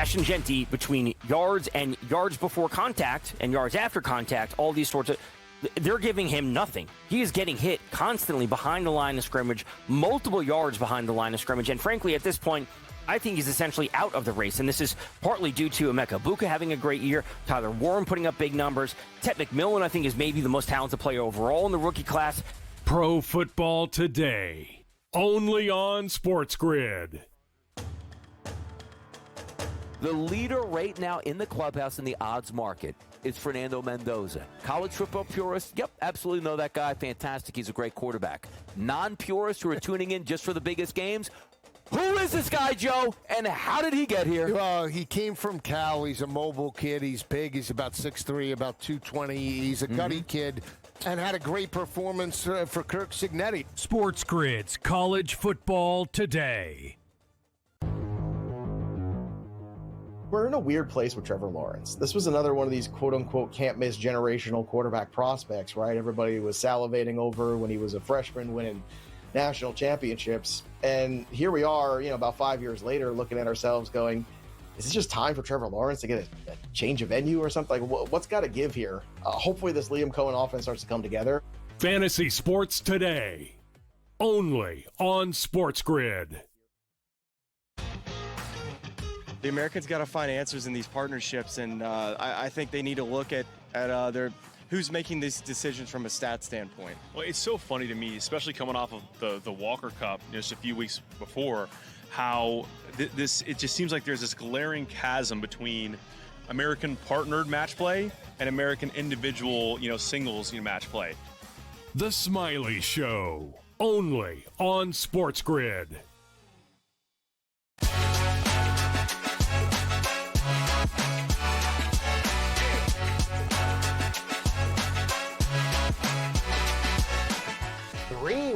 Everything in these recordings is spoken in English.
cash and Genti between yards and yards before contact and yards after contact, all these sorts of, they're giving him nothing. He is getting hit constantly behind the line of scrimmage, multiple yards behind the line of scrimmage, and frankly, at this point, I think he's essentially out of the race, and this is partly due to Emeka Egbuka having a great year, Tyler Warren putting up big numbers, Ted McMillan, I think, is maybe the most talented player overall in the rookie class. Pro Football Today, only on SportsGrid. The leader right now in the clubhouse in the odds market is Fernando Mendoza. College football purists, yep, absolutely know that guy. Fantastic. He's a great quarterback. Non-purists who are tuning in just for the biggest games, who is this guy, Joe, and how did he get here? Well, he came from Cal. He's a mobile kid. He's big. He's about 6'3", about 220. He's a gutty kid and had a great performance for Kirk Cignetti. SportsGrid's College Football Today. We're in a weird place with Trevor Lawrence. This was another one of these quote-unquote can't-miss generational quarterback prospects, right? Everybody was salivating over when he was a freshman winning national championships. And here we are, about 5 years later, looking at ourselves going, is it just time for Trevor Lawrence to get a change of venue or something? Like, what's got to give here? Hopefully this Liam Cohen offense starts to come together. Fantasy Sports Today, only on SportsGrid. The Americans got to find answers in these partnerships, and I think they need to look at their who's making these decisions from a stat standpoint. Well, it's so funny to me, especially coming off of the Walker Cup just a few weeks before, how it just seems like there's this glaring chasm between American partnered match play and American individual, singles match play. The Smiley Show, only on SportsGrid.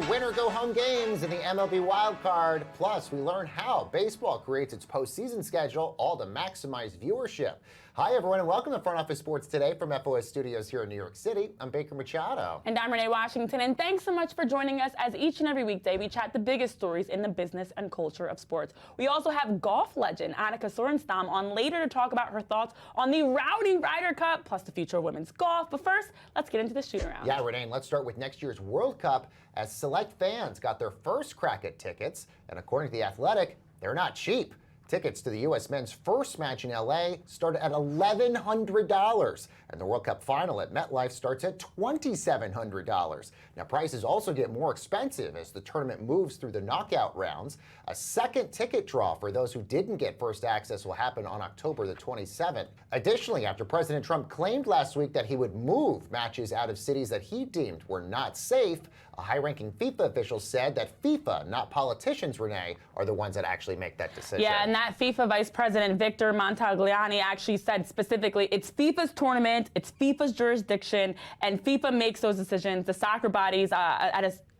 Winner-go-home games in the MLB Wild Card. Plus, we learn how baseball creates its postseason schedule, all to maximize viewership. Hi, everyone, and welcome to Front Office Sports Today from FOS Studios here in New York City. I'm Baker Machado. And I'm Renee Washington, and thanks so much for joining us as each and every weekday we chat the biggest stories in the business and culture of sports. We also have golf legend Annika Sorenstam on later to talk about her thoughts on the Rowdy Ryder Cup, plus the future of women's golf. But first, let's get into the shoot-around. Yeah, Renee, and let's start with next year's World Cup, as select fans got their first crack at tickets. And according to The Athletic, they're not cheap. Tickets to the U.S. men's first match in L.A. started at $1,100, and the World Cup final at MetLife starts at $2,700. Now, prices also get more expensive as the tournament moves through the knockout rounds. A second ticket draw for those who didn't get first access will happen on October the 27th. Additionally, after President Trump claimed last week that he would move matches out of cities that he deemed were not safe, a high-ranking FIFA official said that FIFA, not politicians, Renee, are the ones that actually make that decision. Yeah, and that FIFA Vice President Victor Montagliani actually said specifically, it's FIFA's tournament, it's FIFA's jurisdiction, and FIFA makes those decisions. The soccer bodies,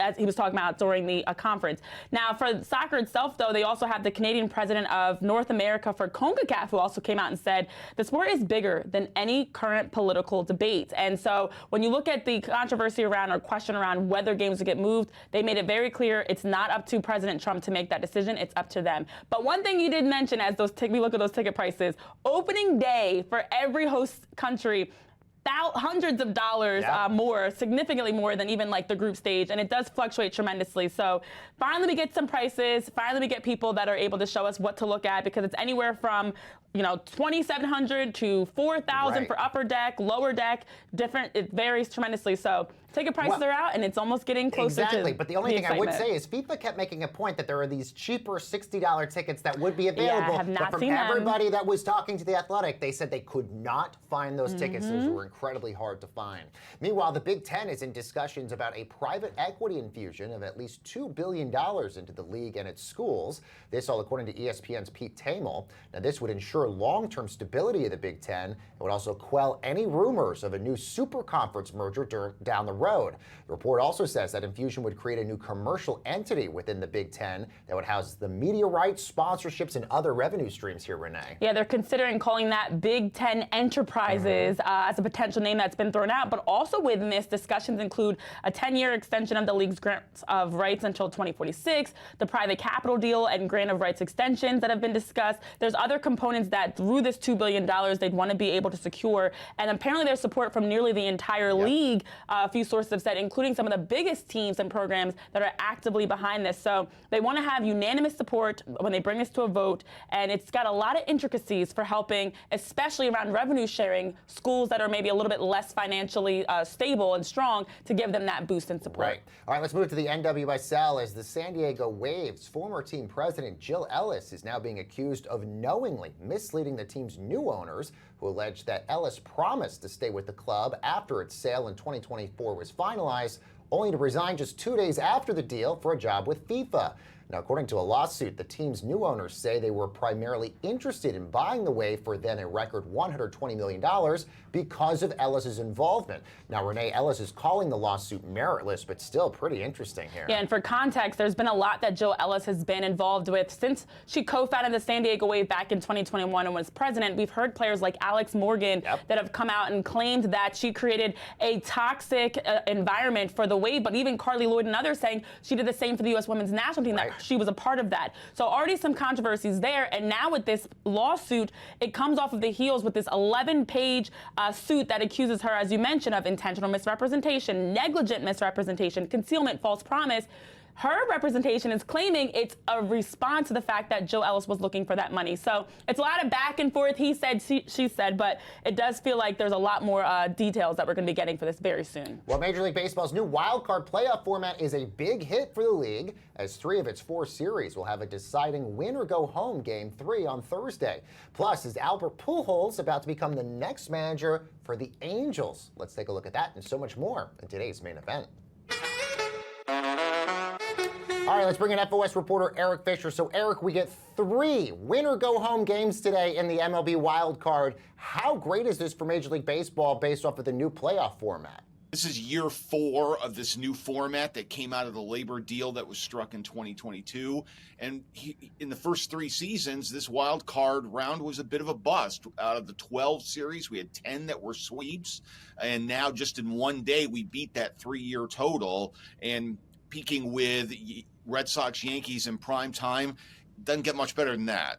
as he was talking about during the conference. Now, for soccer itself, though, they also have the Canadian president of North America for CONCACAF, who also came out and said the sport is bigger than any current political debate. And so when you look at the controversy around or question around whether games will get moved, they made it very clear it's not up to President Trump to make that decision. It's up to them. But one thing you did mention as we look at those ticket prices, opening day for every host country, hundreds of dollars more, significantly more than even like the group stage, and it does fluctuate tremendously. So finally we get some prices, finally we get people that are able to show us what to look at, because it's anywhere from $2,700 to $4,000 for upper deck, lower deck, different. It varies tremendously. So ticket prices are out, and it's almost getting closer to Exactly, but the only thing I would say is FIFA kept making a point that there are these cheaper $60 tickets that would be available. Yeah, I have not but from seen everybody that was talking to The Athletic, they said they could not find those tickets. Those were incredibly hard to find. Meanwhile, the Big Ten is in discussions about a private equity infusion of at least $2 billion into the league and its schools. This all according to ESPN's Pete Thamel. Now, this would ensure long-term stability of the Big Ten. It would also quell any rumors of a new super conference merger down the road. The report also says that Infusion would create a new commercial entity within the Big Ten that would house the media rights, sponsorships, and other revenue streams here, Renee. Yeah, they're considering calling that Big Ten Enterprises as a potential name that's been thrown out. But also within this, discussions include a 10-year extension of the league's grants of rights until 2046, the private capital deal and grant of rights extensions that have been discussed. There's other components that through this $2 billion they'd want to be able to secure. And apparently there's support from nearly the entire league, a few sources have said, including some of the biggest teams and programs that are actively behind this. So they want to have unanimous support when they bring this to a vote. And it's got a lot of intricacies for helping, especially around revenue sharing, schools that are maybe a little bit less financially stable and strong to give them that boost in support. Right. All right, let's move to the NWSL as the San Diego Waves former team president Jill Ellis is now being accused of knowingly misleading the team's new owners, who allege that Ellis promised to stay with the club after its sale in 2024 was finalized, only to resign just 2 days after the deal for a job with FIFA. Now, according to a lawsuit, the team's new owners say they were primarily interested in buying the Wave for then a record $120 million because of Ellis's involvement. Now, Renee, Ellis is calling the lawsuit meritless, but still pretty interesting here. Yeah, and for context, there's been a lot that Jill Ellis has been involved with since she co-founded the San Diego Wave back in 2021 and was president. We've heard players like Alex Morgan that have come out and claimed that she created a toxic environment for the Wave, but even Carly Lloyd and others saying she did the same for the U.S. women's national team, that she was a part of that. So already some controversies there, and now with this lawsuit, it comes off of the heels with this 11-page suit that accuses her, as you mentioned, of intentional misrepresentation, negligent misrepresentation, concealment, false promise. Her representation is claiming it's a response to the fact that Jill Ellis was looking for that money. So it's a lot of back and forth, he said, she said, but it does feel like there's a lot more details that we're going to be getting for this very soon. Well, Major League Baseball's new wild card playoff format is a big hit for the league, as 3 of its 4 series will have a deciding win-or-go-home Game 3 on Thursday. Plus, is Albert Pujols about to become the next manager for the Angels? Let's take a look at that and so much more in today's main event. All right, let's bring in FOS reporter Eric Fisher. So, Eric, we get 3 win-or-go-home games today in the MLB wild card. How great is this for Major League Baseball based off of the new playoff format? This is year 4 of this new format that came out of the labor deal that was struck in 2022. And in the first 3 seasons, this wild card round was a bit of a bust. Out of the 12 series, we had 10 that were sweeps. And now just in one day, we beat that 3-year total. And peaking with Red Sox, Yankees in prime time, doesn't get much better than that.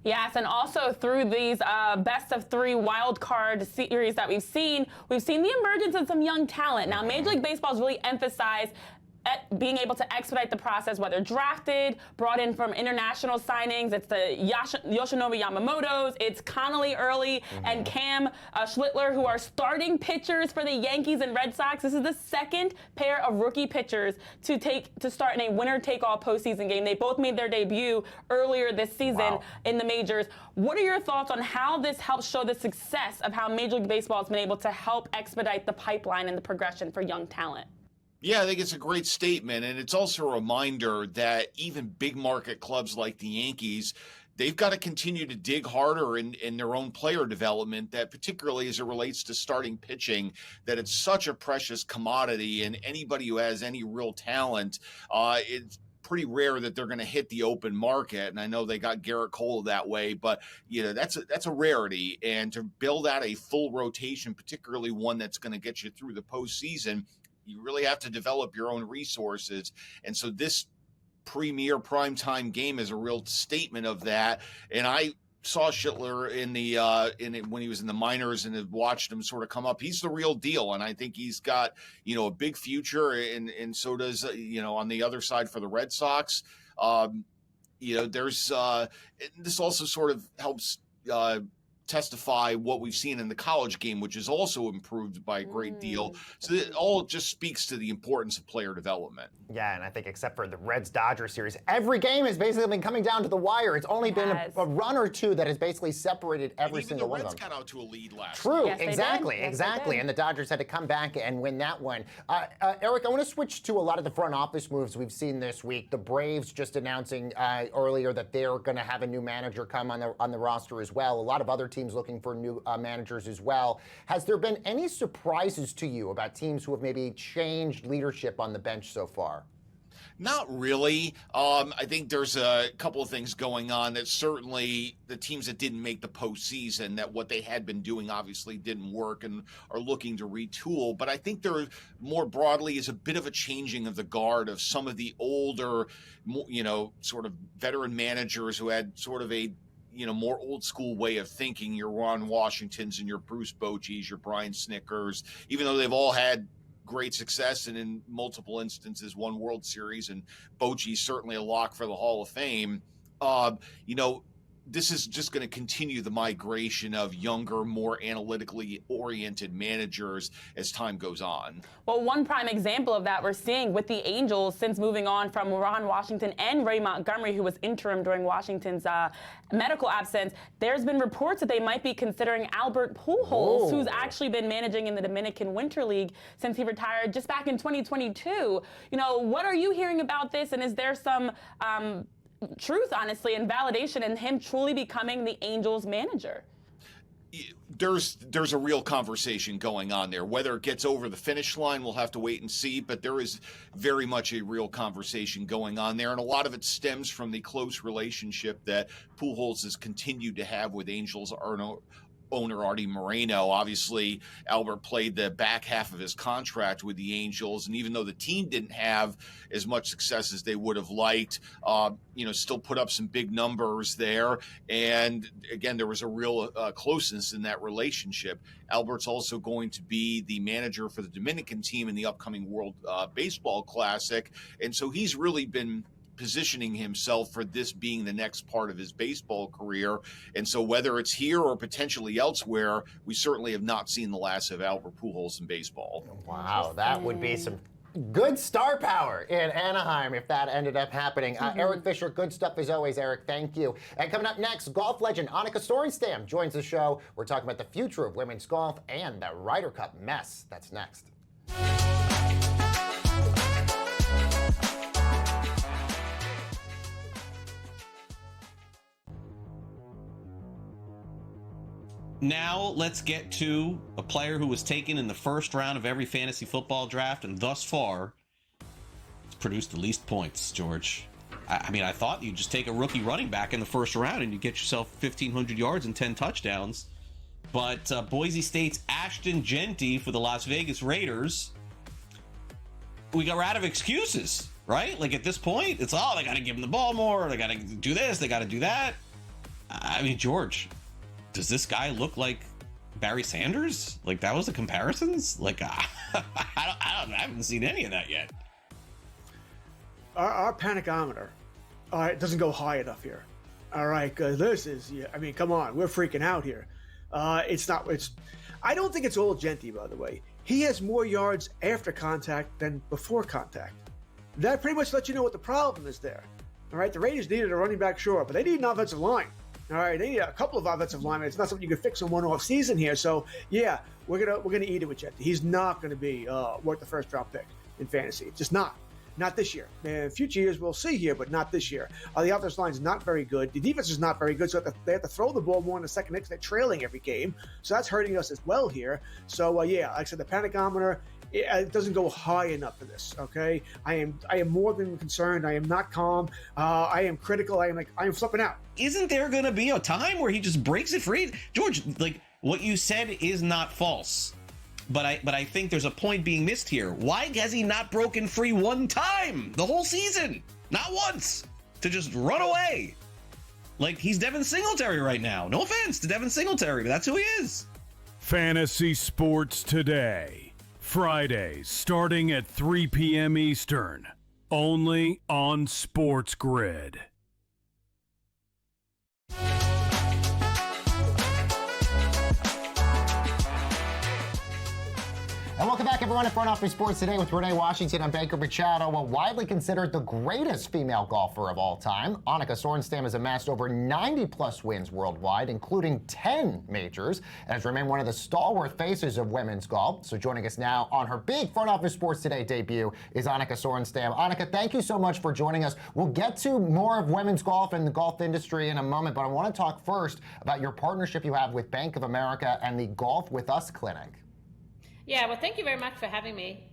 Yes, and also through these best of 3 wild card series that we've seen the emergence of some young talent. Now, Major League Baseball's really emphasized at being able to expedite the process, whether drafted, brought in from international signings. It's the Yoshinobu Yamamoto's, it's Connolly Early and Cam Schlittler, who are starting pitchers for the Yankees and Red Sox. This is the second pair of rookie pitchers to start in a winner-take-all postseason game. They both made their debut earlier this season in the majors. What are your thoughts on how this helps show the success of how Major League Baseball has been able to help expedite the pipeline and the progression for young talent? Yeah, I think it's a great statement, and it's also a reminder that even big market clubs like the Yankees, they've got to continue to dig harder in their own player development, that particularly as it relates to starting pitching, that it's such a precious commodity, and anybody who has any real talent, it's pretty rare that they're going to hit the open market. And I know they got Garrett Cole that way, but that's a rarity. And to build out a full rotation, particularly one that's going to get you through the postseason, you really have to develop your own resources. And so this premier primetime game is a real statement of that. And I saw Schlittler when he was in the minors and have watched him sort of come up. He's the real deal. And I think he's got, a big future. And so does, on the other side for the Red Sox, there's this also sort of helps testify what we've seen in the college game, which is also improved by a great deal. So it all just speaks to the importance of player development. Yeah, and I think except for the Reds-Dodgers series, every game has basically been coming down to the wire. It's only been a run or 2 that has basically separated every single one of them. Even the Reds got out to a lead last True, night. exactly. And the Dodgers had to come back and win that one. Eric, I want to switch to a lot of the front office moves we've seen this week. The Braves just announcing earlier that they're going to have a new manager come on the roster as well. A lot of other teams looking for new managers as well. Has there been any surprises to you about teams who have maybe changed leadership on the bench so far? Not really. I think there's a couple of things going on that certainly the teams that didn't make the postseason, that what they had been doing obviously didn't work and are looking to retool. But I think there more broadly is a bit of a changing of the guard of some of the older, sort of veteran managers who had sort of a more old school way of thinking. Your Ron Washingtons and your Bruce Bochy's, your Brian Snickers, even though they've all had great success and in multiple instances won World Series, and Bochy's certainly a lock for the Hall of Fame. This is just going to continue the migration of younger, more analytically oriented managers as time goes on. Well, one prime example of that we're seeing with the Angels since moving on from Ron Washington and Ray Montgomery, who was interim during Washington's medical absence. There's been reports that they might be considering Albert Pujols, who's actually been managing in the Dominican Winter League since he retired just back in 2022. What are you hearing about this, and is there some truth, honestly, and validation in him truly becoming the Angels manager? There's a real conversation going on there. Whether it gets over the finish line, we'll have to wait and see, but there is very much a real conversation going on there, and a lot of it stems from the close relationship that Pujols has continued to have with Angels owner Artie Moreno. Obviously, Albert played the back half of his contract with the Angels, and even though the team didn't have as much success as they would have liked, still put up some big numbers there. And again, there was a real closeness in that relationship. Albert's also going to be the manager for the Dominican team in the upcoming World Baseball Classic, and so he's really been positioning himself for this being the next part of his baseball career. And so whether it's here or potentially elsewhere, we certainly have not seen the last of Albert Pujols in baseball. Wow, that would be some good star power in Anaheim if that ended up happening. Eric Fisher, good stuff as always, Eric. Thank you. And coming up next, golf legend Annika Sorenstam joins the show. We're talking about the future of women's golf and the Ryder Cup mess. That's next. Now let's get to a player who was taken in the first round of every fantasy football draft, and thus far, it's produced the least points, George. I thought you'd just take a rookie running back in the first round and you get yourself 1,500 yards and 10 touchdowns. But Boise State's Ashton Genty for the Las Vegas Raiders, we got out of excuses, right? Like at this point, it's, they got to give him the ball more, they got to do this, they got to do that. George, does this guy look like Barry Sanders? Like, that was the comparisons? Like, I haven't seen any of that yet. Our panicometer, it doesn't go high enough here. All right, because this is, come on, we're freaking out here. I don't think it's all Genty, by the way. He has more yards after contact than before contact. That pretty much lets you know what the problem is there. All right, the Raiders needed a running back, sure, but they need an offensive line. All right, they need a couple of offensive linemen. It's not something you can fix in one off season here. So yeah, we're gonna eat it with Genty. He's not gonna be worth the first round pick in fantasy. Just not this year. In future years we'll see here, but not this year. The offensive line is not very good. The defense is not very good, so they have to throw the ball more in the second because they're trailing every game. So that's hurting us as well here. So like I said, the panicometer, it doesn't go high enough for this. Okay, I am more than concerned. I am not calm. I am critical. I am flipping out. Isn't there going to be a time where he just breaks it free? George, like what you said is not false, but I think there's a point being missed here. Why has he not broken free one time the whole season? Not once, to just run away. Like he's Devin Singletary right now. No offense to Devin Singletary, but that's who he is. Fantasy Sports Today. Fridays starting at 3 p.m. Eastern. Only on SportsGrid. And welcome back, everyone, to Front Office Sports Today with Renee Washington and Banker Machado. Well, widely considered the greatest female golfer of all time, Annika Sorenstam has amassed over 90-plus wins worldwide, including 10 majors, and has remained one of the stalwart faces of women's golf. So joining us now on her big Front Office Sports Today debut is Annika Sorenstam. Annika, thank you so much for joining us. We'll get to more of women's golf and the golf industry in a moment, but I want to talk first about your partnership you have with Bank of America and the Golf With Us Clinic. Yeah, well, thank you very much for having me.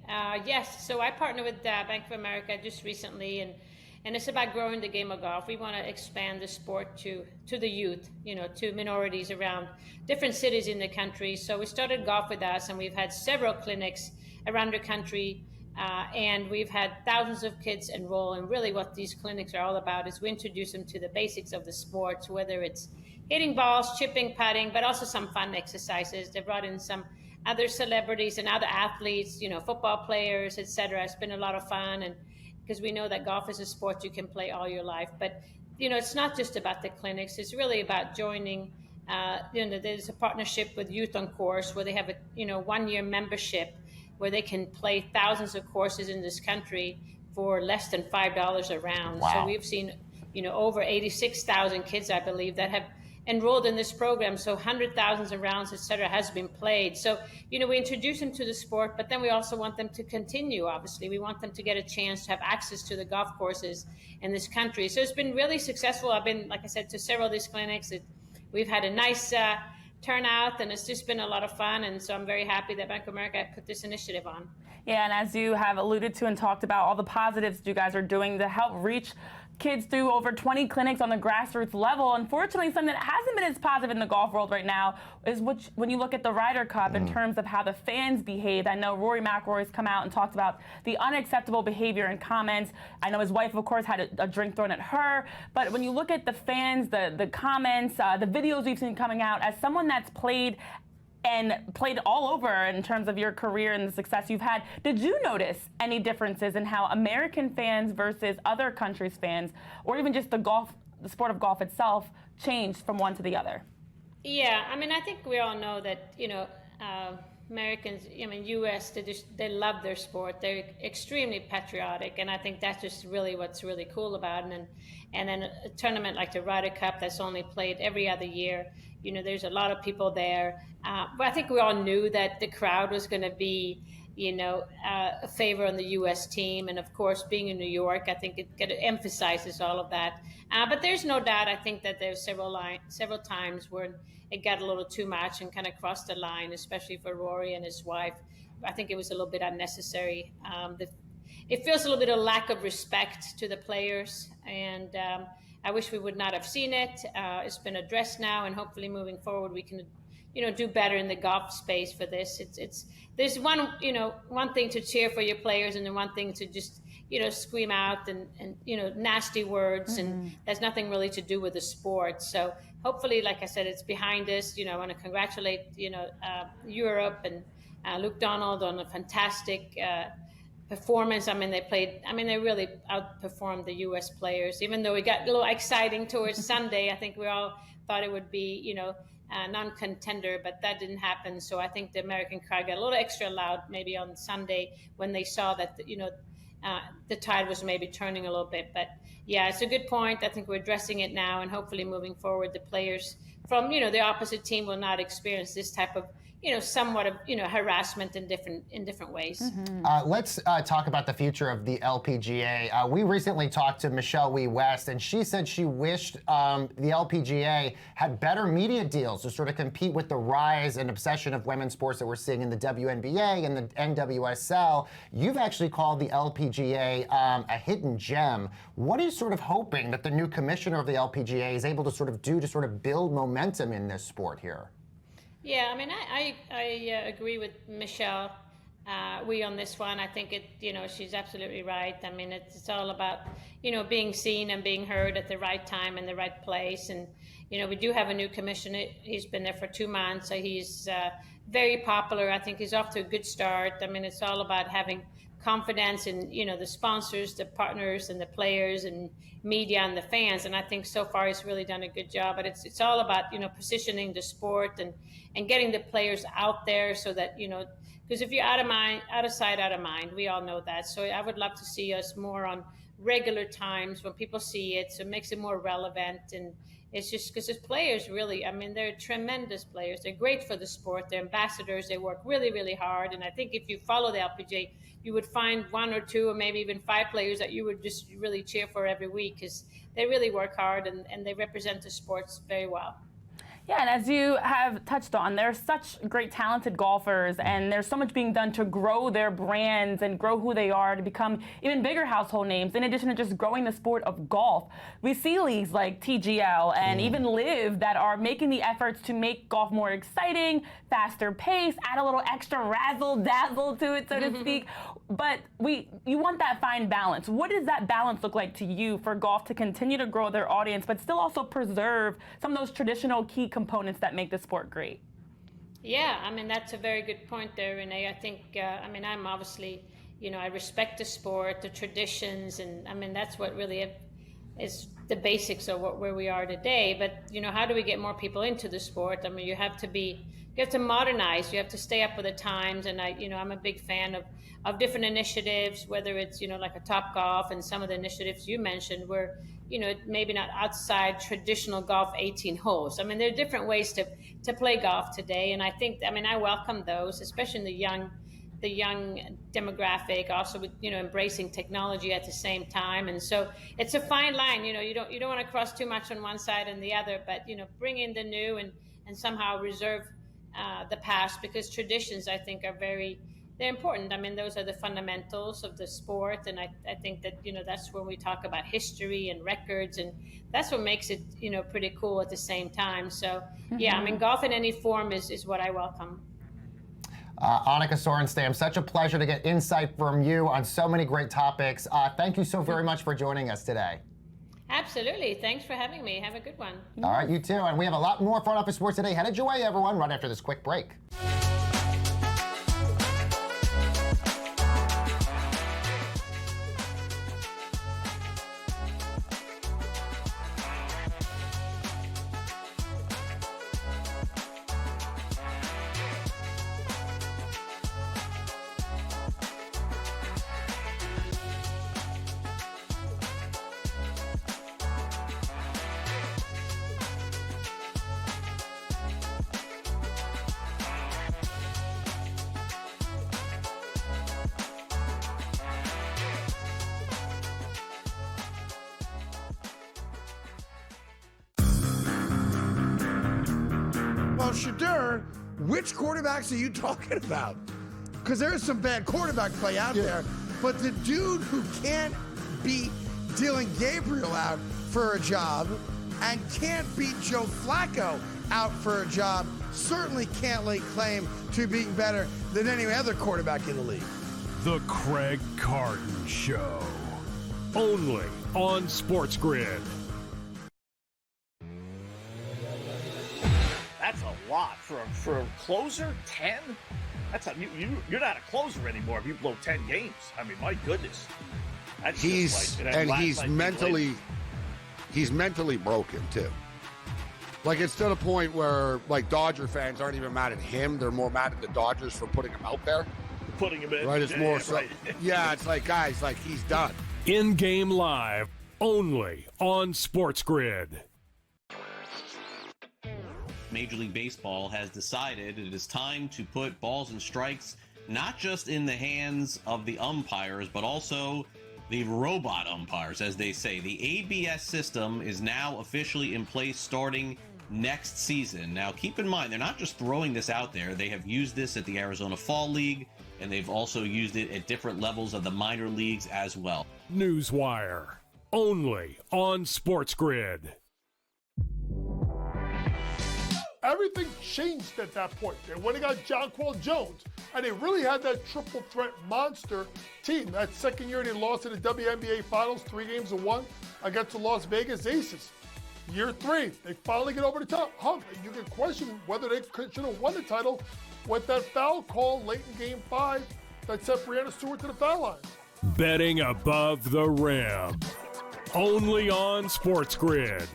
Yes, so I partnered with Bank of America just recently, and it's about growing the game of golf. We want to expand the sport to the youth, to minorities around different cities in the country. So we started Golf With Us, and we've had several clinics around the country, and we've had thousands of kids enroll. And really what these clinics are all about is we introduce them to the basics of the sports, whether it's hitting balls, chipping, putting, but also some fun exercises. They brought in some other celebrities and other athletes, football players, etc. It's been a lot of fun, and because we know that golf is a sport you can play all your life. But it's not just about the clinics. It's really about joining. There's a partnership with Youth on Course where they have a 1-year membership where they can play thousands of courses in this country for less than $5 a round. Wow. So we've seen over 86,000 kids, I believe, that have enrolled in this program. So 100,000 of rounds, et cetera, has been played. So, we introduce them to the sport, but then we also want them to continue, obviously. We want them to get a chance to have access to the golf courses in this country. So it's been really successful. I've been, like I said, to several of these clinics. We've had a nice turnout, and it's just been a lot of fun. And so I'm very happy that Bank of America put this initiative on. Yeah, and as you have alluded to and talked about all the positives you guys are doing to help reach kids through over 20 clinics on the grassroots level. Unfortunately, something that hasn't been as positive in the golf world right now is when you look at the Ryder Cup in terms of how the fans behave. I know Rory McIlroy has come out and talked about the unacceptable behavior and comments. I know his wife, of course, had a drink thrown at her. But when you look at the fans, the comments, the videos we've seen coming out, as someone that's played all over in terms of your career and the success you've had, did you notice any differences in how American fans versus other countries' fans, or even just the sport of golf itself, changed from one to the other? Yeah, I think we all know that, Americans, U.S., they love their sport. They're extremely patriotic, and I think that's just really what's really cool about it. And then a tournament like the Ryder Cup that's only played every other year, there's a lot of people there. But I think we all knew that the crowd was going to be, a favor on the U.S. team. And, of course, being in New York, I think it emphasizes all of that. But there's no doubt, I think, that there's several times where it got a little too much and kind of crossed the line, especially for Rory and his wife. I think it was a little bit unnecessary. It feels a little bit of lack of respect to the players, and I wish we would not have seen it. It's been addressed now, and hopefully moving forward we can do better in the golf space for this. There's one thing to cheer for your players, and then one thing to just scream out and nasty words, and there's nothing really to do with the sport. So hopefully, like I said, it's behind us. I want to congratulate Europe and Luke Donald on a fantastic performance. They really outperformed the U.S. players, even though it got a little exciting towards Sunday. I think we all thought it would be, a non-contender, but that didn't happen. So I think the American crowd got a little extra loud maybe on Sunday when they saw that, the tide was maybe turning a little bit. But yeah, it's a good point. I think we're addressing it now, and hopefully moving forward, the players from, the opposite team will not experience this type of, somewhat of, harassment in different ways. Let's talk about the future of the LPGA. We recently talked to Michelle Wee West, and she said she wished the LPGA had better media deals to sort of compete with the rise and obsession of women's sports that we're seeing in the WNBA and the NWSL. You've actually called the LPGA a hidden gem. What are you sort of hoping that the new commissioner of the LPGA is able to sort of do to sort of build momentum in this sport here? Yeah, I agree with Michelle Wee on this one. I think she's absolutely right. It's all about, being seen and being heard at the right time and the right place. And, we do have a new commissioner. He's been there for 2 months. So he's very popular. I think he's off to a good start. It's all about having confidence in, the sponsors, the partners, and the players, and media, and the fans. And I think so far he's really done a good job. But it's all about, positioning the sport and getting the players out there so that, because if you're out of sight, out of mind, we all know that. So I would love to see us more on regular times when people see it, so it makes it more relevant. And it's just because the players really, they're tremendous players. They're great for the sport. They're ambassadors. They work really, really hard. And I think if you follow the LPGA, you would find 1 or 2 or maybe even 5 players that you would just really cheer for every week, because they really work hard and they represent the sports very well. Yeah, and as you have touched on, they're such great talented golfers, and there's so much being done to grow their brands and grow who they are to become even bigger household names, in addition to just growing the sport of golf. We see leagues like TGL and even LIV that are making the efforts to make golf more exciting, faster pace, add a little extra razzle-dazzle to it, so to speak. But you want that fine balance. What does that balance look like to you for golf to continue to grow their audience, but still also preserve some of those traditional key components that make the sport great? Yeah, that's a very good point there, Renee. I think, I'm obviously, I respect the sport, the traditions, and that's what really is the basics of where we are today. But, how do we get more people into the sport? You have to modernize, you have to stay up with the times. And I'm a big fan of different initiatives, whether it's, like a Topgolf and some of the initiatives you mentioned where, maybe not outside traditional golf 18 holes. There are different ways to play golf today. And I think, I welcome those, especially in the young demographic, also with, embracing technology at the same time. And so it's a fine line, you don't want to cross too much on one side and the other, but, bring in the new and somehow reserve the past, because traditions, I think, they're important. Those are the fundamentals of the sport. And I think that, that's when we talk about history and records, and that's what makes it, pretty cool at the same time. So, yeah, golf in any form is what I welcome. Annika Sorenstam, such a pleasure to get insight from you on so many great topics. Thank you so very much for joining us today. Absolutely. Thanks for having me. Have a good one. All right, you too. And we have a lot more Front Office Sports today. Headed your way, everyone, right after this quick break. Well, Shadur, which quarterbacks are you talking about? Because there is some bad quarterback play out there, but the dude who can't beat Dylan Gabriel out for a job and can't beat Joe Flacco out for a job certainly can't lay claim to being better than any other quarterback in the league. The Craig Carton Show, only on SportsGrid. That's a lot for a closer. 10. That's you're not a closer anymore if you blow 10 games. My goodness. That's he's mentally broken too. Like, it's to the point where, like, Dodger fans aren't even mad at him; they're more mad at the Dodgers for putting him out there. Putting him in. Right? It's more so. Right. Yeah, it's like, guys, like, he's done. In-game live, only on SportsGrid. Major League Baseball has decided it is time to put balls and strikes not just in the hands of the umpires, but also the robot umpires, as they say. The ABS system is now officially in place starting next season. Now, keep in mind, they're not just throwing this out there. They have used this at the Arizona Fall League, and they've also used it at different levels of the minor leagues as well. Newswire, only on SportsGrid. Everything changed at that point. They went and got Jonquel Jones, and they really had that triple threat monster team. That second year they lost in the WNBA Finals, 3-1 against the Las Vegas Aces. Year 3, they finally get over the top hump. You can question whether they should have won the title with that foul call late in Game 5 that sent Brianna Stewart to the foul line. Betting above the rim. Only on SportsGrid.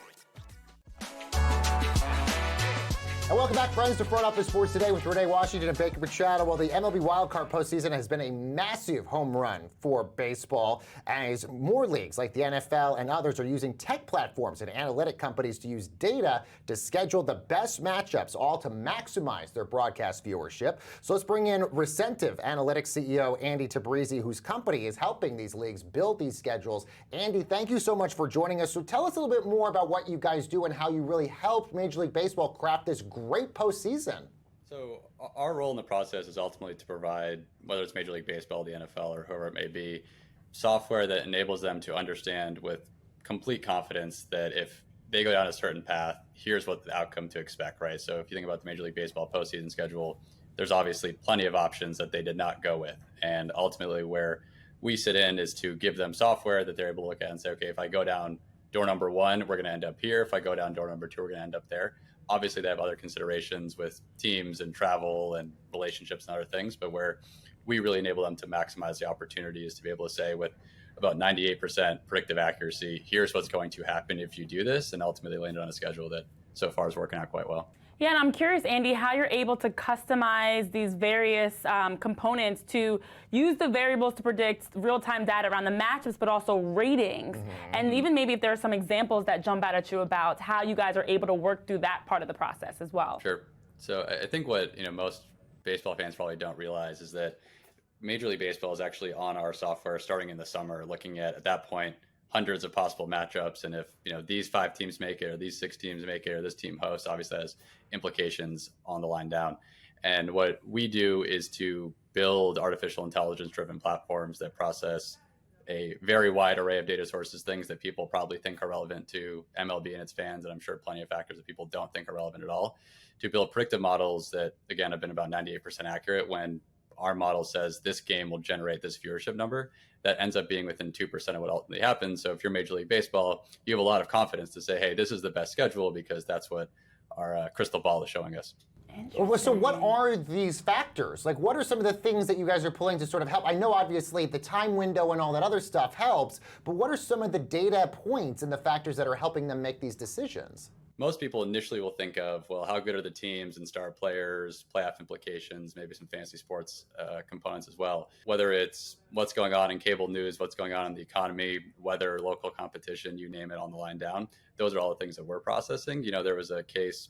And welcome back, friends, to Front Office Sports Today with Renee Washington and Baker Machado. Well, the MLB wildcard postseason has been a massive home run for baseball, as more leagues like the NFL and others are using tech platforms and analytic companies to use data to schedule the best matchups, all to maximize their broadcast viewership. So let's bring in Recentive Analytics CEO Andy Tabrizi, whose company is helping these leagues build these schedules. Andy, thank you so much for joining us. So tell us a little bit more about what you guys do and how you really help Major League Baseball craft this great postseason. So our role in the process is ultimately to provide, whether it's Major League Baseball, the NFL, or whoever it may be, software that enables them to understand with complete confidence that if they go down a certain path, here's what the outcome to expect, right? So if you think about the Major League Baseball postseason schedule, there's obviously plenty of options that they did not go with. And ultimately where we sit in is to give them software that they're able to look at and say, okay, if I go down door number 1, we're going to end up here. If I go down door number 2, we're going to end up there. Obviously, they have other considerations with teams and travel and relationships and other things, but where we really enable them to maximize the opportunities to be able to say with about 98% predictive accuracy, here's what's going to happen if you do this, and ultimately landed on a schedule that so far is working out quite well. Yeah, and I'm curious, Andy, how you're able to customize these various components to use the variables to predict real-time data around the matchups, but also ratings. And even maybe if there are some examples that jump out at you about how you guys are able to work through that part of the process as well. Sure. So I think what most baseball fans probably don't realize is that Major League Baseball is actually on our software starting in the summer, looking at that point, hundreds of possible matchups. And if, these 5 teams make it, or these 6 teams make it, or this team hosts, obviously that has implications on the line down. And what we do is to build artificial intelligence driven platforms that process a very wide array of data sources, things that people probably think are relevant to MLB and its fans, and I'm sure plenty of factors that people don't think are relevant at all, to build predictive models that, again, have been about 98% accurate. When our model says this game will generate this viewership number, that ends up being within 2% of what ultimately happens. So if you're Major League Baseball, you have a lot of confidence to say, hey, this is the best schedule because that's what our crystal ball is showing us. So what are these factors? Like, what are some of the things that you guys are pulling to sort of help? I know, obviously, the time window and all that other stuff helps, but what are some of the data points and the factors that are helping them make these decisions? Most people initially will think of, well, how good are the teams and star players, playoff implications, maybe some fantasy sports components as well. Whether it's what's going on in cable news, what's going on in the economy, weather, local competition, you name it, on the line down. Those are all the things that we're processing. There was a case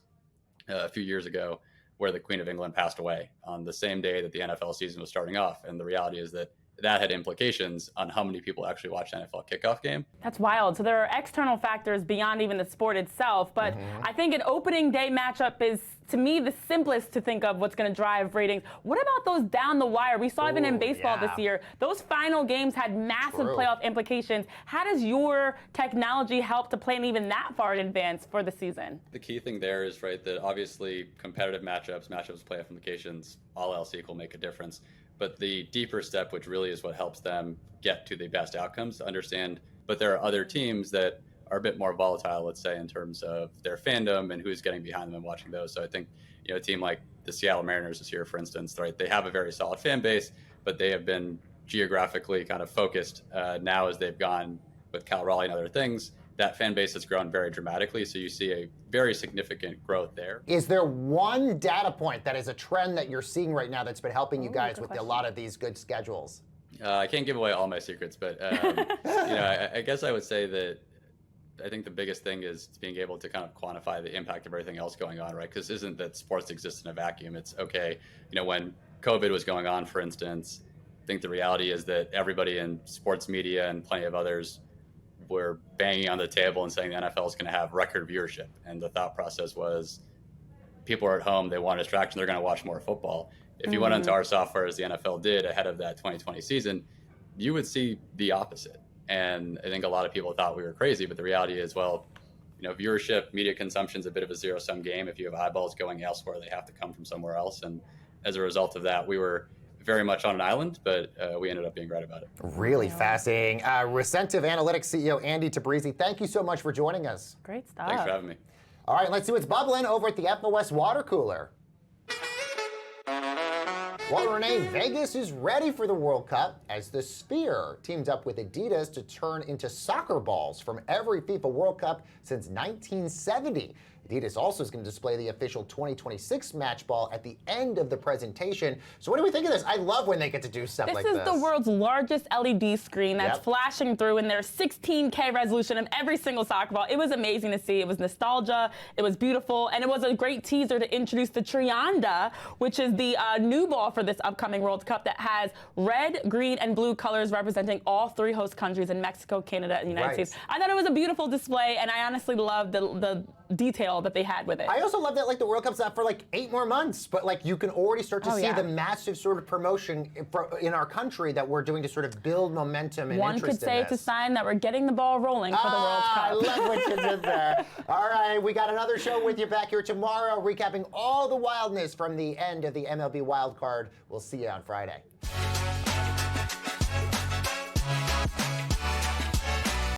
a few years ago where the Queen of England passed away on the same day that the NFL season was starting off. And the reality is that had implications on how many people actually watch the NFL kickoff game. That's wild. So there are external factors beyond even the sport itself. But I think an opening day matchup is, to me, the simplest to think of what's going to drive ratings. What about those down the wire? We saw even in baseball this year, those final games had massive playoff implications. How does your technology help to plan even that far in advance for the season? The key thing there is, that obviously competitive matchups, playoff implications, all else equal, make a difference. But the deeper step, which really is what helps them get to the best outcomes, to understand. But there are other teams that are a bit more volatile, let's say, in terms of their fandom and who's getting behind them and watching those. So I think, a team like the Seattle Mariners this year, for instance, they have a very solid fan base, but they have been geographically kind of focused now as they've gone with Cal Raleigh and other things. That fan base has grown very dramatically, so you see a very significant growth there. Is there one data point that is a trend that you're seeing right now that's been helping you guys with a lot of these good schedules? I can't give away all my secrets, but I guess I would say that I think the biggest thing is being able to kind of quantify the impact of everything else going on, right? Because isn't that sports exists in a vacuum? It's okay, when COVID was going on, for instance, I think the reality is that everybody in sports media and plenty of others were banging on the table and saying the NFL is going to have record viewership. And the thought process was people are at home, they want distraction, they're going to watch more football. If you went onto our software as the NFL did ahead of that 2020 season, you would see the opposite. And I think a lot of people thought we were crazy, but the reality is, viewership, media consumption is a bit of a zero-sum game. If you have eyeballs going elsewhere, they have to come from somewhere else. And as a result of that, we were very much on an island, but we ended up being right about it. Really fascinating. Recentive Analytics CEO Andy Tabrizi, thank you so much for joining us. Great stuff. Thanks for having me. All right, let's see what's bubbling over at the FOS water cooler. Well, Renee, Vegas is ready for the World Cup as the Sphere teamed up with Adidas to turn into soccer balls from every FIFA World Cup since 1970. Adidas also is going to display the official 2026 match ball at the end of the presentation. So what do we think of this? I love when they get to do stuff like this. This is the world's largest LED screen that's flashing through in their 16K resolution of every single soccer ball. It was amazing to see. It was nostalgia. It was beautiful. And it was a great teaser to introduce the Trianda, which is the new ball for this upcoming World Cup that has red, green, and blue colors representing all 3 host countries in Mexico, Canada, and the United States. I thought it was a beautiful display, and I honestly loved the detail that they had with it. I also love that the World Cup's not for 8 more months, but you can already start to see the massive sort of promotion in our country that we're doing to sort of build momentum and interest in this. One could say it's a sign that we're getting the ball rolling for the World Cup. I love what you did there. All right, we got another show with you back here tomorrow, recapping all the wildness from the end of the MLB wild card. We'll see you on Friday.